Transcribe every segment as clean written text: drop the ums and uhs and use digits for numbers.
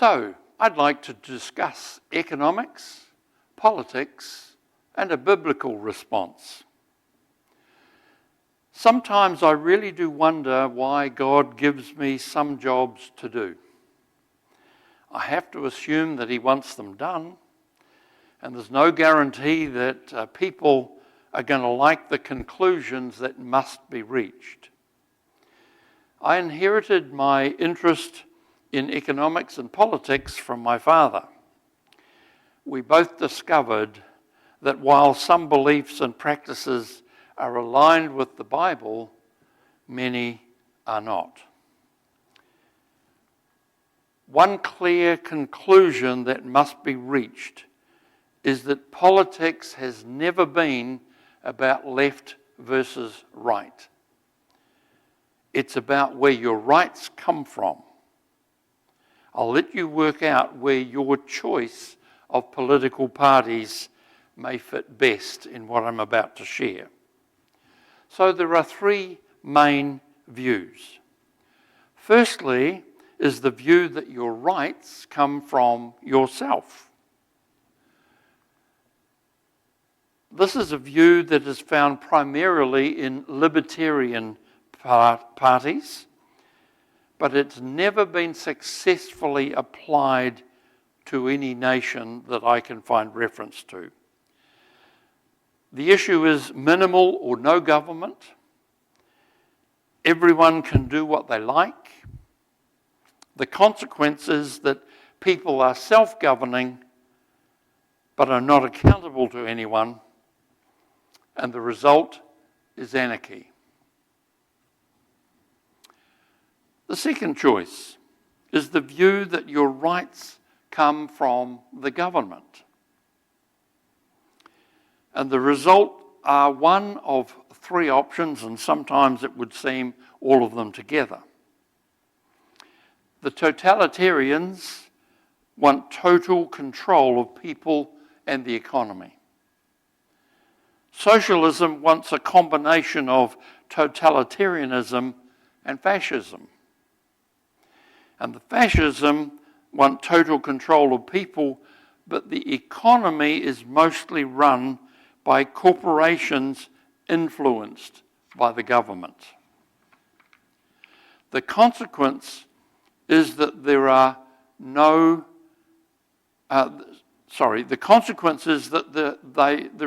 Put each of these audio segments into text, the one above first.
So, I'd like to discuss economics, politics, and a biblical response. Sometimes I really do wonder why God gives me some jobs to do. I have to assume that He wants them done, and there's no guarantee that people are going to like the conclusions that must be reached. I inherited my interest in economics and politics from my father. We both discovered that while some beliefs and practices are aligned with the Bible, many are not. One clear conclusion that must be reached is that politics has never been about left versus right. It's about where your rights come from. I'll let you work out where your choice of political parties may fit best in what I'm about to share. So there are three main views. Firstly is the view that your rights come from yourself. This is a view that is found primarily in libertarian parties, but it's never been successfully applied to any nation that I can find reference to. The issue is minimal or no government. Everyone can do what they like. The consequence is that people are self-governing but are not accountable to anyone, and the result is anarchy. The second choice is the view that your rights come from the government. And the result are one of three options, and sometimes it would seem all of them together. The totalitarians want total control of people and the economy. Socialism wants a combination of totalitarianism and fascism. And the fascism want total control of people, but the economy is mostly run by corporations influenced by the government. The consequence is that there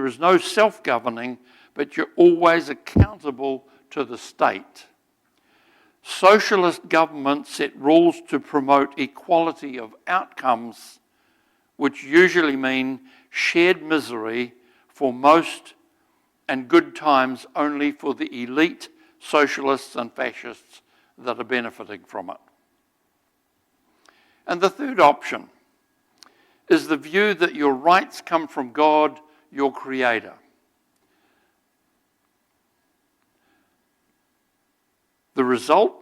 is no self-governing, but you're always accountable to the state. Socialist governments set rules to promote equality of outcomes, which usually mean shared misery for most and good times only for the elite socialists and fascists that are benefiting from it. And the third option is the view that your rights come from God, your Creator. The result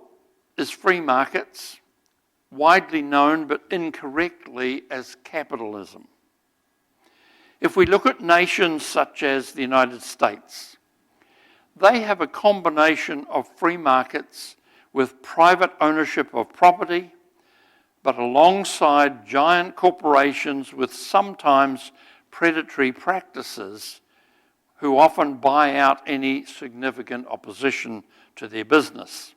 is free markets, widely known but incorrectly as capitalism. If we look at nations such as the United States, they have a combination of free markets with private ownership of property, but alongside giant corporations with sometimes predatory practices who often buy out any significant opposition to their business.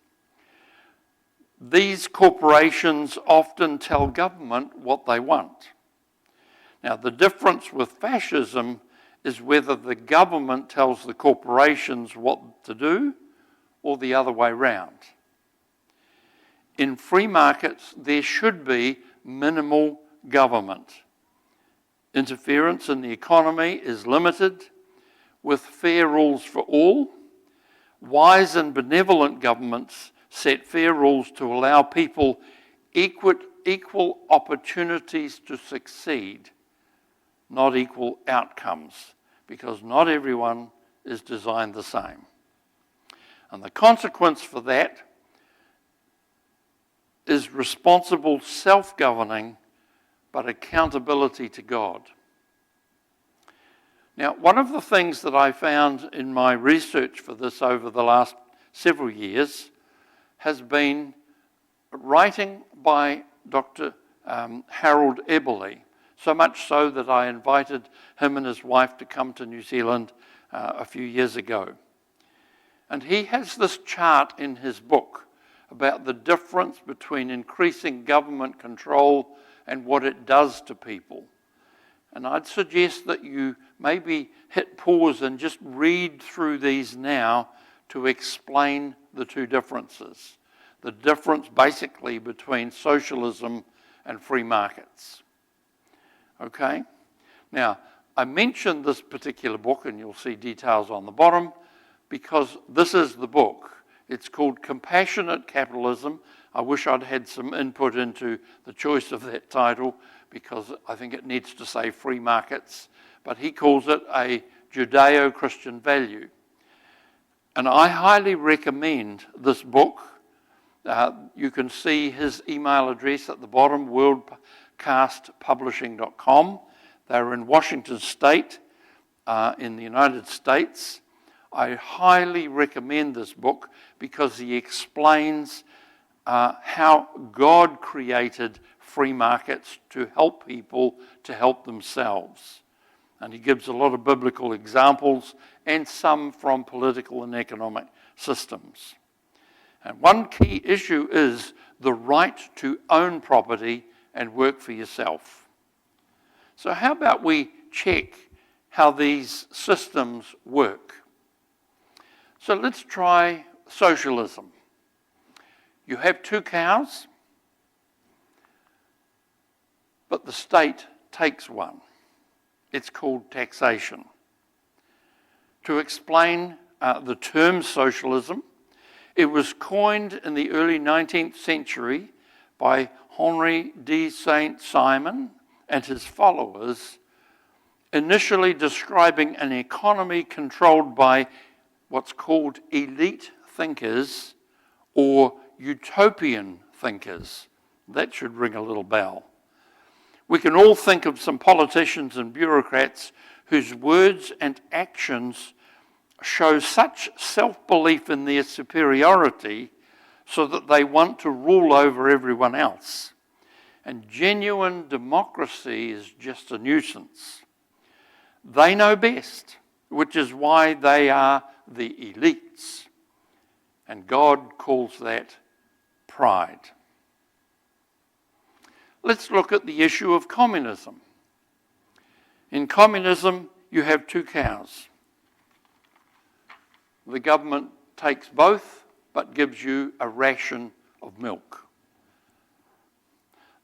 These corporations often tell government what they want. Now, the difference with fascism is whether the government tells the corporations what to do or the other way round. In free markets, there should be minimal government. Interference in the economy is limited, with fair rules for all. Wise and benevolent governments set fair rules to allow people equal opportunities to succeed, not equal outcomes, because not everyone is designed the same. And the consequence for that is responsible self-governing, but accountability to God. Now, one of the things that I found in my research for this over the last several years has been writing by Dr. Harold Eberle, so much so that I invited him and his wife to come to New Zealand a few years ago. And he has this chart in his book about the difference between increasing government control and what it does to people. And I'd suggest that you maybe hit pause and just read through these now to explain the two differences. The difference basically between socialism and free markets. Okay? Now, I mentioned this particular book, and you'll see details on the bottom, because this is the book. It's called Compassionate Capitalism. I wish I'd had some input into the choice of that title, because I think it needs to say free markets, but he calls it a Judeo-Christian value. And I highly recommend this book. You can see his email address at the bottom, worldcastpublishing.com. They're in Washington State, in the United States. I highly recommend this book because he explains how God created free markets to help people to help themselves. And he gives a lot of biblical examples and some from political and economic systems. And one key issue is the right to own property and work for yourself. So how about we check how these systems work? So let's try socialism. You have 2 cows, but the state takes one. It's called taxation. To explain the term socialism, it was coined in the early 19th century by Henri de Saint-Simon and his followers, initially describing an economy controlled by what's called elite thinkers or utopian thinkers. That should ring a little bell. We can all think of some politicians and bureaucrats whose words and actions show such self-belief in their superiority so that they want to rule over everyone else. And genuine democracy is just a nuisance. They know best, which is why they are the elites. And God calls that pride. Let's look at the issue of communism. In communism, you have 2 cows. The government takes both, but gives you a ration of milk.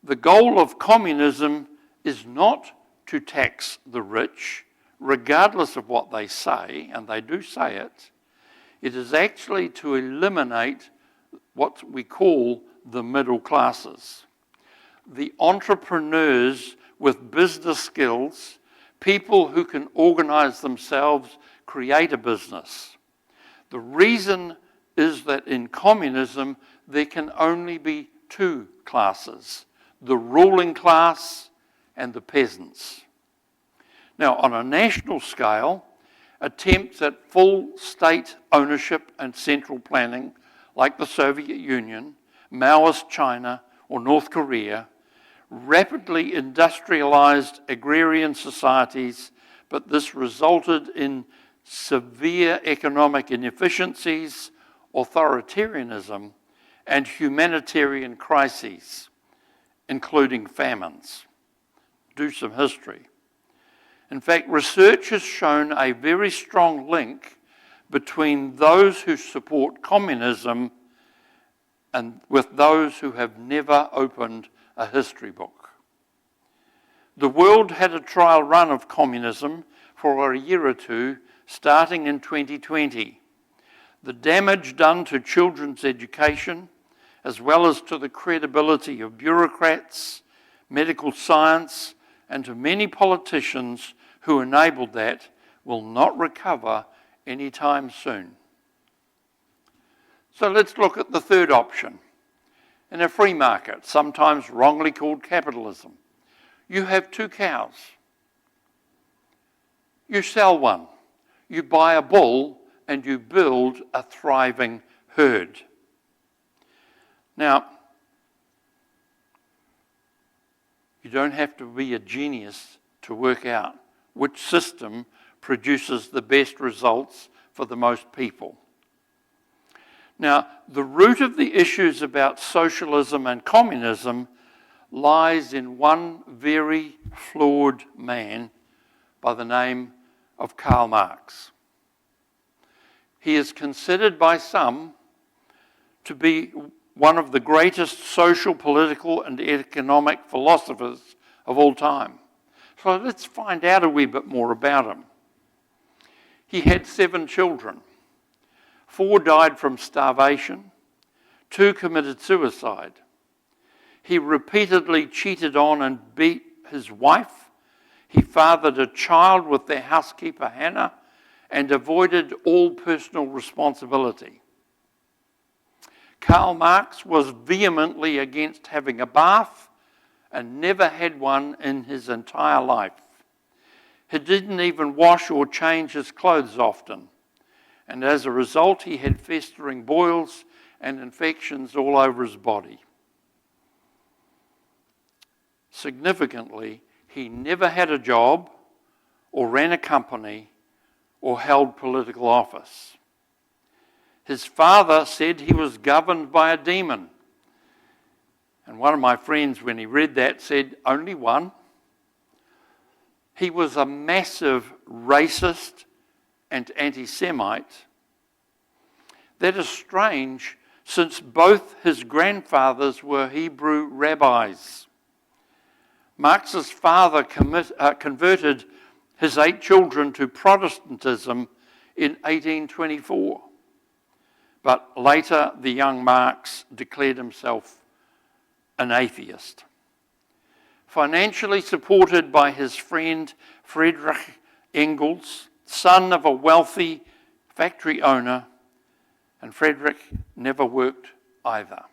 The goal of communism is not to tax the rich, regardless of what they say, and they do say it. It is actually to eliminate what we call the middle classes. The entrepreneurs with business skills, people who can organize themselves, create a business. The reason is that in communism, there can only be 2 classes, the ruling class and the peasants. Now, on a national scale, attempts at full state ownership and central planning, like the Soviet Union, Maoist China, or North Korea, rapidly industrialized agrarian societies, but this resulted in severe economic inefficiencies, authoritarianism, and humanitarian crises, including famines. Do some history. In fact, research has shown a very strong link between those who support communism and with those who have never opened a history book. The world had a trial run of communism for a year or 2, starting in 2020. The damage done to children's education, as well as to the credibility of bureaucrats, medical science, and to many politicians who enabled that, will not recover anytime soon. So let's look at the third option. In a free market, sometimes wrongly called capitalism, you have 2 cows. You sell one. You buy a bull and you build a thriving herd. Now, You don't have to be a genius to work out which system produces the best results for the most people. Now, the root of the issues about socialism and communism lies in one very flawed man by the name of Karl Marx. He is considered by some to be one of the greatest social, political, and economic philosophers of all time. So let's find out a wee bit more about him. He had 7 children. 4 died from starvation. 2 committed suicide. He repeatedly cheated on and beat his wife. He fathered a child with their housekeeper, Hannah, and avoided all personal responsibility. Karl Marx was vehemently against having a bath and never had one in his entire life. He didn't even wash or change his clothes often, and as a result he had festering boils and infections all over his body. Significantly, he never had a job or ran a company or held political office. His father said he was governed by a demon. And one of my friends, when he read that, said, "Only one?" He was a massive racist and anti-Semite. That is strange, since both his grandfathers were Hebrew rabbis. Marx's father converted his 8 children to Protestantism in 1824. But later, the young Marx declared himself an atheist. Financially supported by his friend Friedrich Engels, son of a wealthy factory owner, and Friedrich never worked either.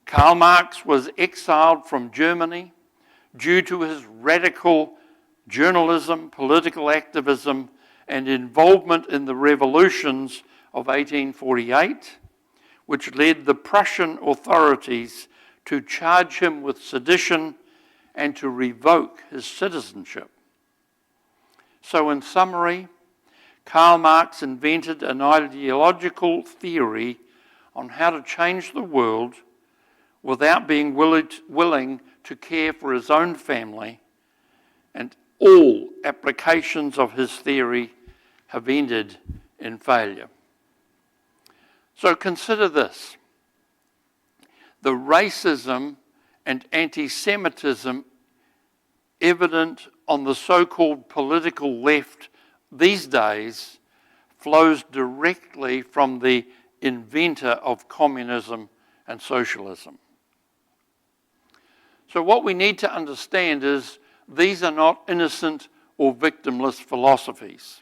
Karl Marx was exiled from Germany due to his radical journalism, political activism, and involvement in the revolutions of 1848, which led the Prussian authorities to charge him with sedition and to revoke his citizenship. So in summary, Karl Marx invented an ideological theory on how to change the world without being willing to care for his own family, and all applications of his theory have ended in failure. So consider this. The racism and anti-Semitism evident on the so-called political left these days flows directly from the inventor of communism and socialism. So what we need to understand is these are not innocent or victimless philosophies.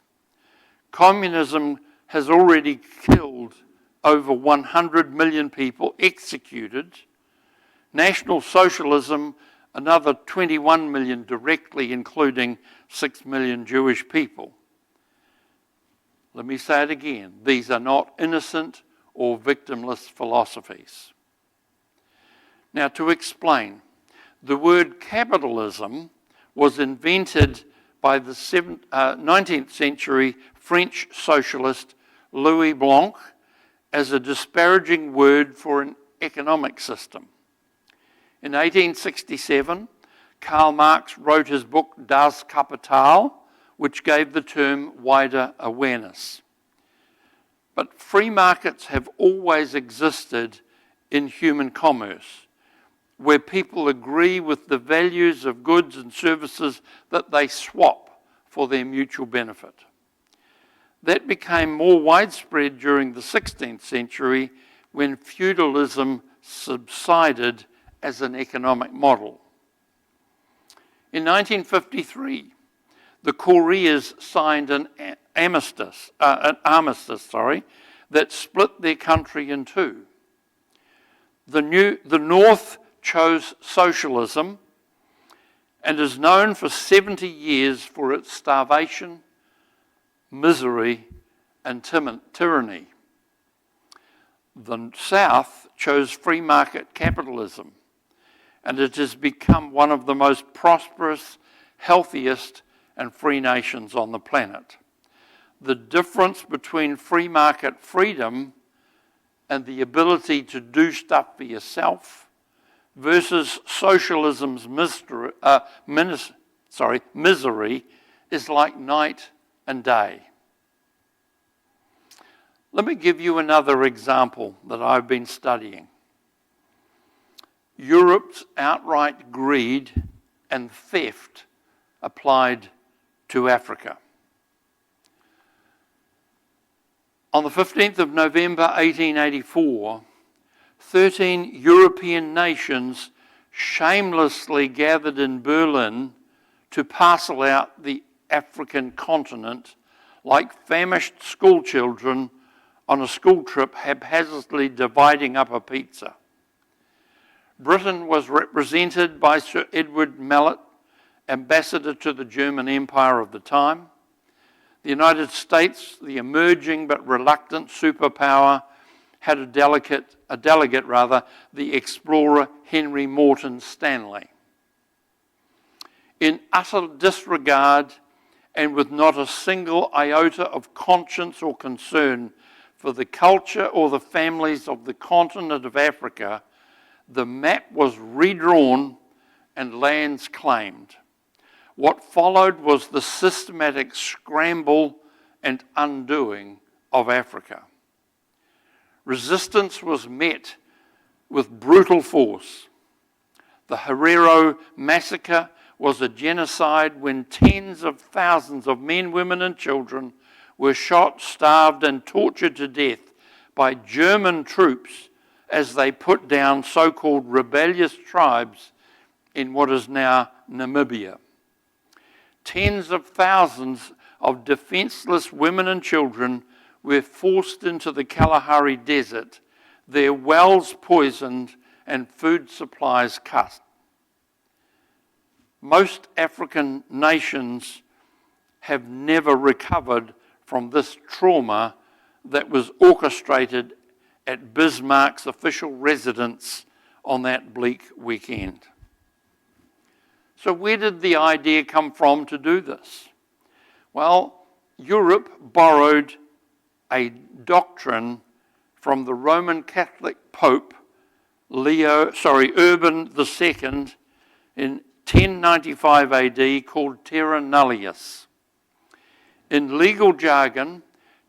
Communism has already killed over 100 million people, executed. National Socialism, another 21 million directly, including 6 million Jewish people. Let me say it again. These are not innocent or victimless philosophies. Now, to explain, the word capitalism was invented by the 19th century French socialist Louis Blanc as a disparaging word for an economic system. In 1867, Karl Marx wrote his book Das Kapital, which gave the term wider awareness. But free markets have always existed in human commerce, where people agree with the values of goods and services that they swap for their mutual benefit. That became more widespread during the 16th century when feudalism subsided as an economic model. In 1953, the Koreas signed an armistice that split their country in two. The North chose socialism and is known for 70 years for its starvation, misery, and tyranny. The South chose free market capitalism and it has become one of the most prosperous, healthiest, and free nations on the planet. The difference between free market freedom and the ability to do stuff for yourself versus socialism's misery is like night and day. Let me give you another example that I've been studying. Europe's outright greed and theft applied to Africa. On the 15th of November 1884, 13 European nations shamelessly gathered in Berlin to parcel out the African continent like famished schoolchildren on a school trip haphazardly dividing up a pizza. Britain was represented by Sir Edward Mallet, ambassador to the German Empire of the time. The United States, the emerging but reluctant superpower, had a delegate, the explorer Henry Morton Stanley. In utter disregard and with not a single iota of conscience or concern for the culture or the families of the continent of Africa, the map was redrawn and lands claimed. What followed was the systematic scramble and undoing of Africa. Resistance was met with brutal force. The Herero massacre was a genocide when tens of thousands of men, women, and children were shot, starved, and tortured to death by German troops as they put down so-called rebellious tribes in what is now Namibia. Tens of thousands of defenseless women and children were forced into the Kalahari Desert, their wells poisoned and food supplies cut. Most African nations have never recovered from this trauma that was orchestrated at Bismarck's official residence on that bleak weekend. So where did the idea come from to do this? Well, Europe borrowed a doctrine from the Roman Catholic Pope Urban II in 1095 AD called terra nullius. In legal jargon,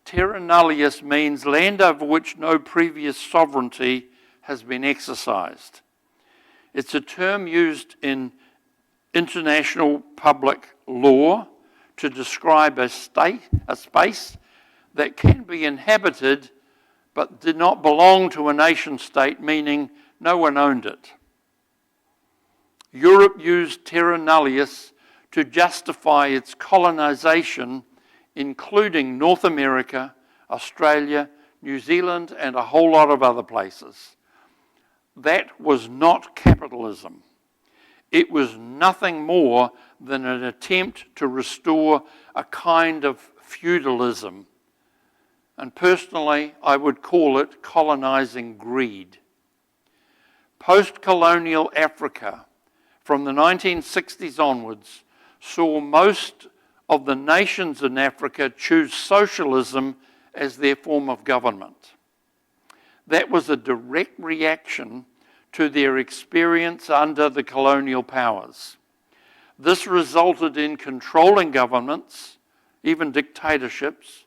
terra nullius means land over which no previous sovereignty has been exercised. It's a term used in international public law to describe a space that can be inhabited but did not belong to a nation state, meaning no one owned it. Europe used terra nullius to justify its colonization, including North America, Australia, New Zealand, and a whole lot of other places. That was not capitalism. It was nothing more than an attempt to restore a kind of feudalism. And personally, I would call it colonizing greed. Post-colonial Africa, from the 1960s onwards, saw most of the nations in Africa choose socialism as their form of government. That was a direct reaction to their experience under the colonial powers. This resulted in controlling governments, even dictatorships,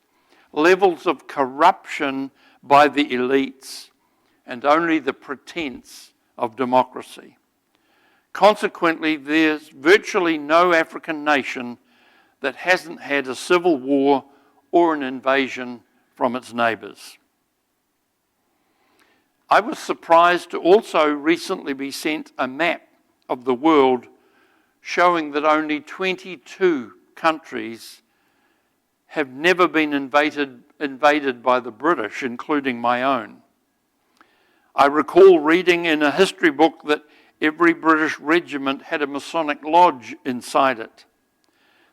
levels of corruption by the elites, and only the pretense of democracy. Consequently, there's virtually no African nation that hasn't had a civil war or an invasion from its neighbours. I was surprised to also recently be sent a map of the world showing that only 22 countries have never been invaded by the British, including my own. I recall reading in a history book that every British regiment had a Masonic lodge inside it.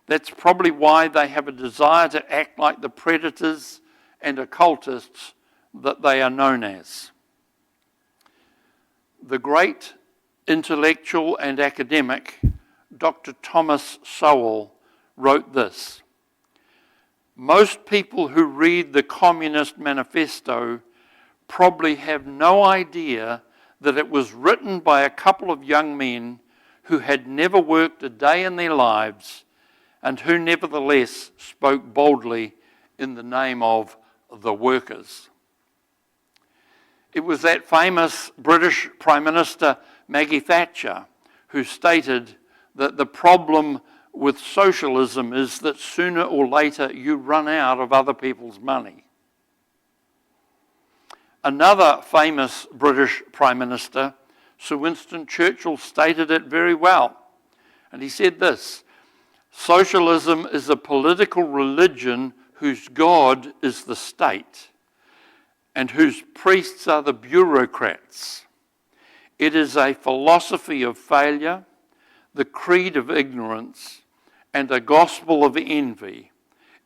That's probably why they have a desire to act like the predators and occultists that they are known as. The great intellectual and academic, Dr. Thomas Sowell, wrote this: "Most people who read the Communist Manifesto probably have no idea that it was written by a couple of young men who had never worked a day in their lives and who nevertheless spoke boldly in the name of the workers." It was that famous British Prime Minister Maggie Thatcher who stated that the problem with socialism is that sooner or later you run out of other people's money. Another famous British Prime Minister, Sir Winston Churchill, stated it very well. And he said this: "Socialism is a political religion whose God is the state and whose priests are the bureaucrats. It is a philosophy of failure, the creed of ignorance, and a gospel of envy.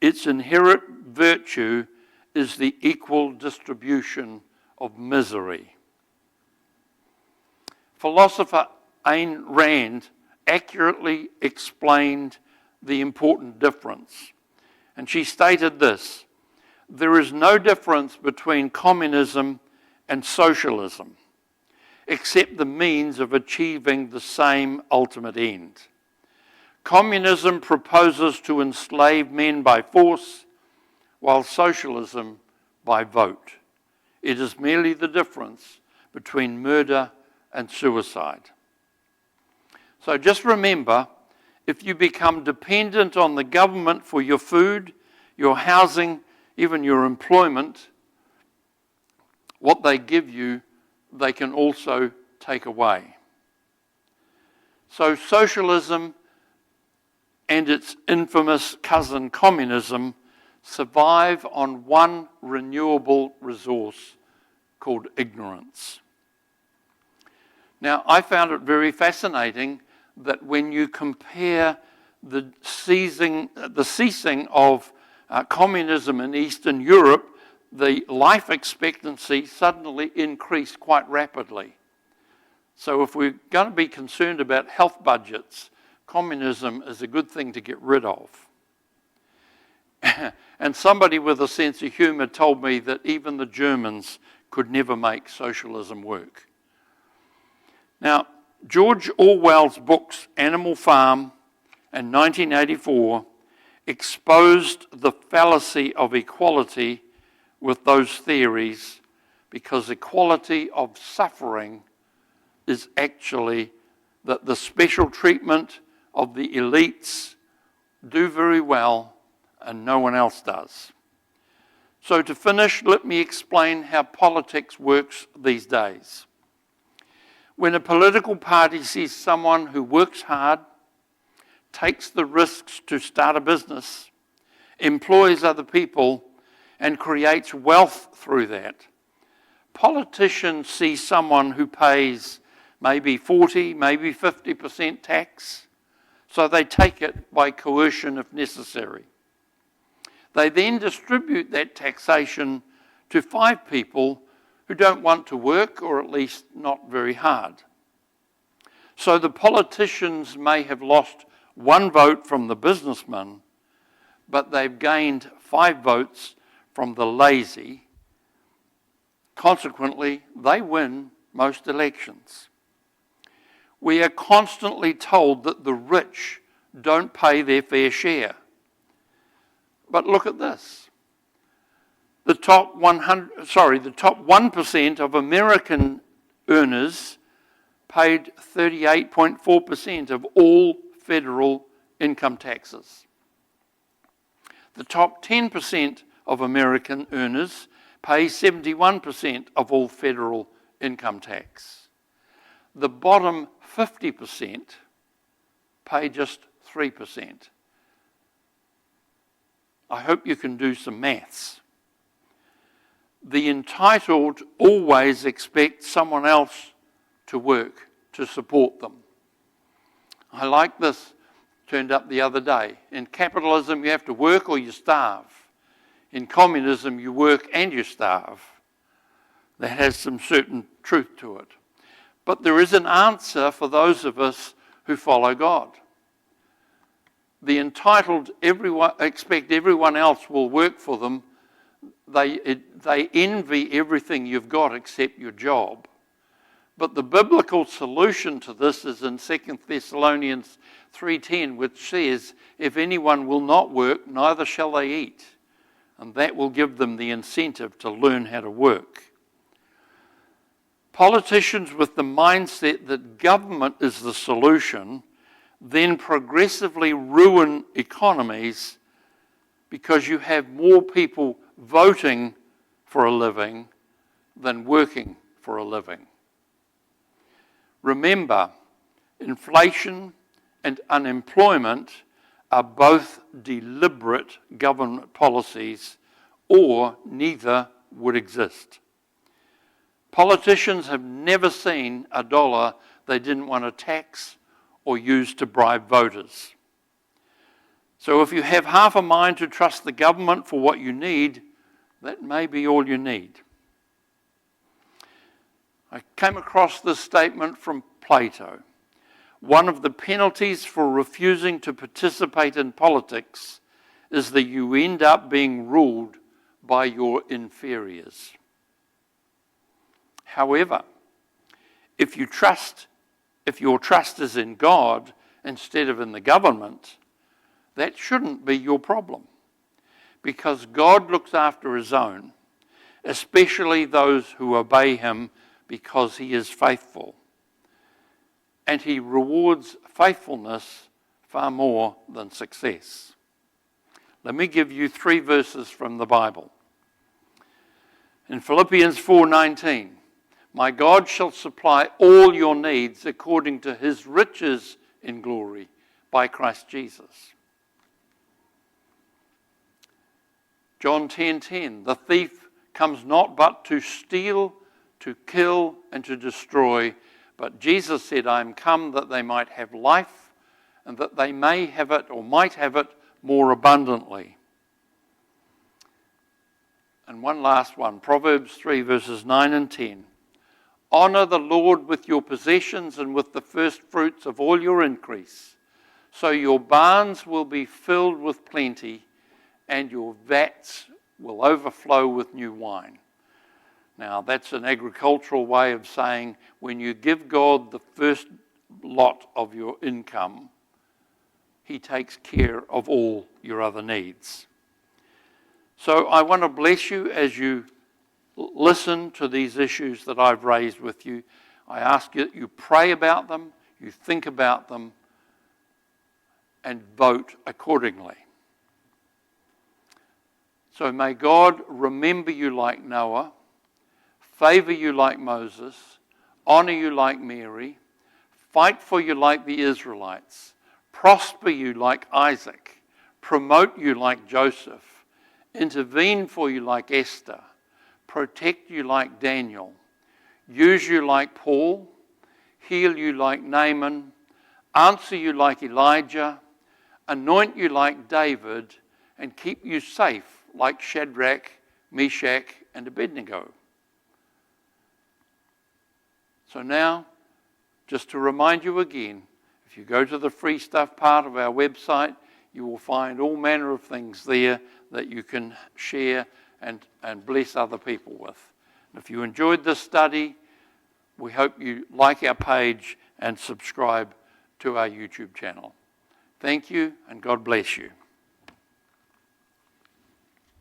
Its inherent virtue is the equal distribution of misery." Philosopher Ayn Rand accurately explained the important difference. And she stated this: "There is no difference between communism and socialism, except the means of achieving the same ultimate end. Communism proposes to enslave men by force, while socialism by vote. It is merely the difference between murder and suicide." So just remember, if you become dependent on the government for your food, your housing, even your employment, what they give you, they can also take away. So socialism and its infamous cousin communism survive on one renewable resource called ignorance. Now, I found it very fascinating that when you compare the ceasing of communism in Eastern Europe, the life expectancy suddenly increased quite rapidly. So if we're going to be concerned about health budgets, communism is a good thing to get rid of. And somebody with a sense of humour told me that even the Germans could never make socialism work. Now, George Orwell's books Animal Farm and 1984 exposed the fallacy of equality with those theories, because equality of suffering is actually that the special treatment of the elites do very well and no one else does. So to finish, let me explain how politics works these days. When a political party sees someone who works hard, takes the risks to start a business, employs other people, and creates wealth through that, politicians see someone who pays maybe 40, maybe 50% tax, so they take it by coercion if necessary. They then distribute that taxation to 5 people who don't want to work, or at least not very hard. So the politicians may have lost 1 vote from the businessman, but they've gained 5 votes from the lazy. Consequently, they win most elections. We are constantly told that the rich don't pay their fair share. But look at this. The top 1% of American earners paid 38.4% of all federal income taxes. The top 10% of American earners pay 71% of all federal income tax. The bottom 50% pay just 3%. I hope you can do some maths. The entitled always expect someone else to work to support them. I like this, turned up the other day. In capitalism, you have to work or you starve. In communism, you work and you starve. That has some certain truth to it. But there is an answer for those of us who follow God. The entitled expect everyone else will work for them. They envy everything you've got except your job. But the biblical solution to this is in 2 Thessalonians 3:10, which says, if anyone will not work, neither shall they eat. And that will give them the incentive to learn how to work. Politicians with the mindset that government is the solution then progressively ruin economies because you have more people voting for a living than working for a living. Remember, inflation and unemployment are both deliberate government policies, or neither would exist. Politicians have never seen a dollar they didn't want to tax or use to bribe voters. So if you have half a mind to trust the government for what you need, that may be all you need. I came across this statement from Plato. One of the penalties for refusing to participate in politics is that you end up being ruled by your inferiors. However, if your trust is in God instead of in the government, that shouldn't be your problem, because God looks after his own, especially those who obey him because he is faithful. And he rewards faithfulness far more than success. Let me give you 3 verses from the Bible. In Philippians 4:19, my God shall supply all your needs according to his riches in glory by Christ Jesus. John 10:10, the thief comes not but to steal, to kill, and to destroy. But Jesus said, I am come that they might have life, and that they may have it, or might have it, more abundantly. And one last one, Proverbs 3, verses 9 and 10. Honor the Lord with your possessions and with the first fruits of all your increase, so your barns will be filled with plenty, and your vats will overflow with new wine. Now, that's an agricultural way of saying when you give God the first lot of your income, he takes care of all your other needs. So I want to bless you as you listen to these issues that I've raised with you. I ask you that you pray about them, you think about them, and vote accordingly. So may God remember you like Noah, favor you like Moses, honor you like Mary, fight for you like the Israelites, prosper you like Isaac, promote you like Joseph, intervene for you like Esther, protect you like Daniel, use you like Paul, heal you like Naaman, answer you like Elijah, anoint you like David, and keep you safe like Shadrach, Meshach, and Abednego. So now, just to remind you again, if you go to the free stuff part of our website, you will find all manner of things there that you can share and bless other people with. And if you enjoyed this study, we hope you like our page and subscribe to our YouTube channel. Thank you, and God bless you.